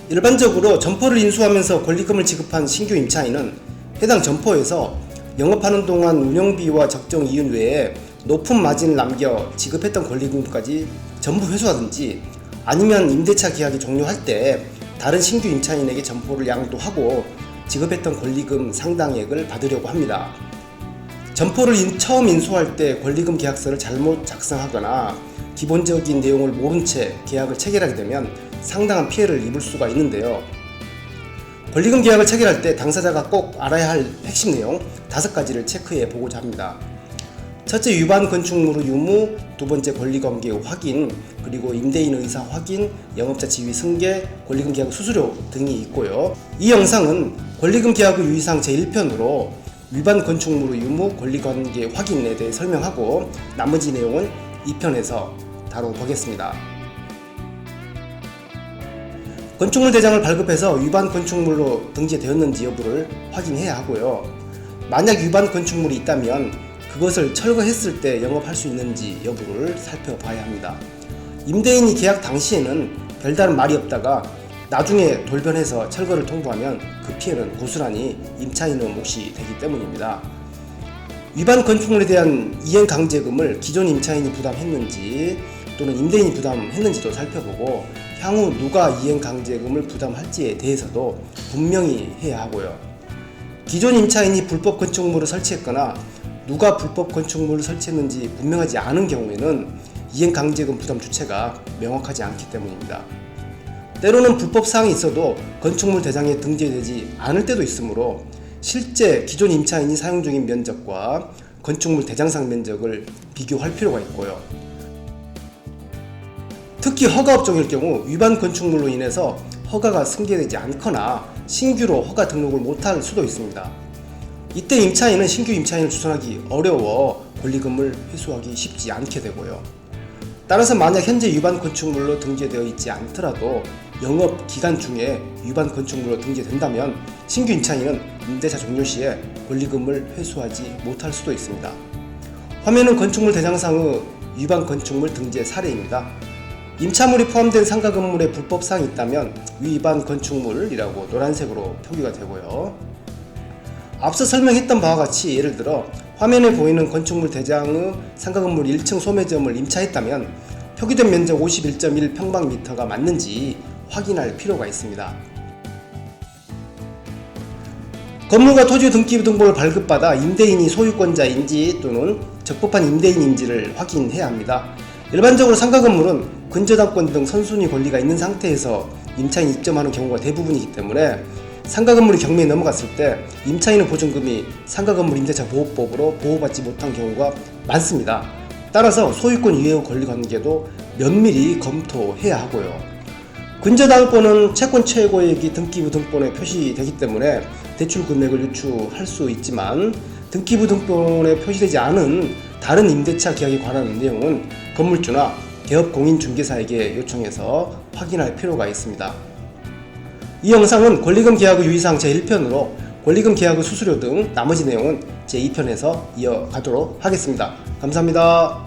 일반적으로 점포를 인수하면서 권리금을 지급한 신규 임차인은 해당 점포에서 영업하는 동안 운영비와 적정 이윤 외에 높은 마진을 남겨 지급했던 권리금까지 전부 회수하든지 아니면 임대차 계약이 종료할 때 다른 신규 임차인에게 점포를 양도하고 지급했던 권리금 상당액을 받으려고 합니다. 점포를 처음 인수할 때 권리금 계약서를 잘못 작성하거나 기본적인 내용을 모른 채 계약을 체결하게 되면 상당한 피해를 입을 수가 있는데요. 권리금 계약을 체결할 때 당사자가 꼭 알아야 할 핵심 내용 5가지를 체크해 보고자 합니다. 첫째, 위반 건축물의 유무, 두 번째, 권리관계 확인, 그리고 임대인 의사 확인, 영업자 지위 승계, 권리금 계약 수수료 등이 있고요. 이 영상은 권리금 계약의 유의사항 제1편으로 위반 건축물의 유무, 권리관계 확인에 대해 설명하고 나머지 내용은 2편에서 다뤄보겠습니다. 건축물 대장을 발급해서 위반 건축물로 등재되었는지 여부를 확인해야 하고요. 만약 위반 건축물이 있다면 그것을 철거했을 때 영업할 수 있는지 여부를 살펴봐야 합니다. 임대인이 계약 당시에는 별다른 말이 없다가 나중에 돌변해서 철거를 통보하면 그 피해는 고스란히 임차인의 몫이 되기 때문입니다. 위반 건축물에 대한 이행강제금을 기존 임차인이 부담했는지 또는 임대인이 부담했는지도 살펴보고 향후 누가 이행강제금을 부담할지에 대해서도 분명히 해야 하고요. 기존 임차인이 불법 건축물을 설치했거나 누가 불법 건축물을 설치했는지 분명하지 않은 경우에는 이행강제금 부담 주체가 명확하지 않기 때문입니다. 때로는 불법사항이 있어도 건축물 대장에 등재되지 않을 때도 있으므로 실제 기존 임차인이 사용 중인 면적과 건축물 대장상 면적을 비교할 필요가 있고요. 특히 허가업종일 경우 위반 건축물로 인해서 허가가 승계되지 않거나 신규로 허가 등록을 못할 수도 있습니다. 이때 임차인은 신규 임차인을 추천하기 어려워 권리금을 회수하기 쉽지 않게 되고요. 따라서 만약 현재 위반 건축물로 등재되어 있지 않더라도 영업 기간 중에 위반 건축물로 등재된다면 신규 임차인은 임대차 종료 시에 권리금을 회수하지 못할 수도 있습니다. 화면은 건축물 대장상의 위반 건축물 등재 사례입니다. 임차물이 포함된 상가 건물에 불법사항이 있다면 위반 건축물이라고 노란색으로 표기가 되고요. 앞서 설명했던 바와 같이 예를 들어 화면에 보이는 건축물 대장의 상가 건물 1층 소매점을 임차했다면 표기된 면적 51.1평방미터가 맞는지 확인할 필요가 있습니다. 건물과 토지 등기 등본을 발급받아 임대인이 소유권자인지 또는 적법한 임대인인지를 확인해야 합니다. 일반적으로 상가 건물은 근저당권 등 선순위 권리가 있는 상태에서 임차인이 입점하는 경우가 대부분이기 때문에 상가 건물이 경매에 넘어갔을 때 임차인의 보증금이 상가 건물 임대차 보호법으로 보호받지 못한 경우가 많습니다. 따라서 소유권 이외의 권리관계도 면밀히 검토해야 하고요. 근저당권은 채권 최고액이 등기부 등본에 표시되기 때문에 대출 금액을 유추할 수 있지만 등기부 등본에 표시되지 않은 다른 임대차 계약에 관한 내용은 건물주나 개업공인중개사에게 요청해서 확인할 필요가 있습니다. 이 영상은 권리금 계약의 유의사항 제1편으로 권리금 계약의 수수료 등 나머지 내용은 제2편에서 이어가도록 하겠습니다. 감사합니다.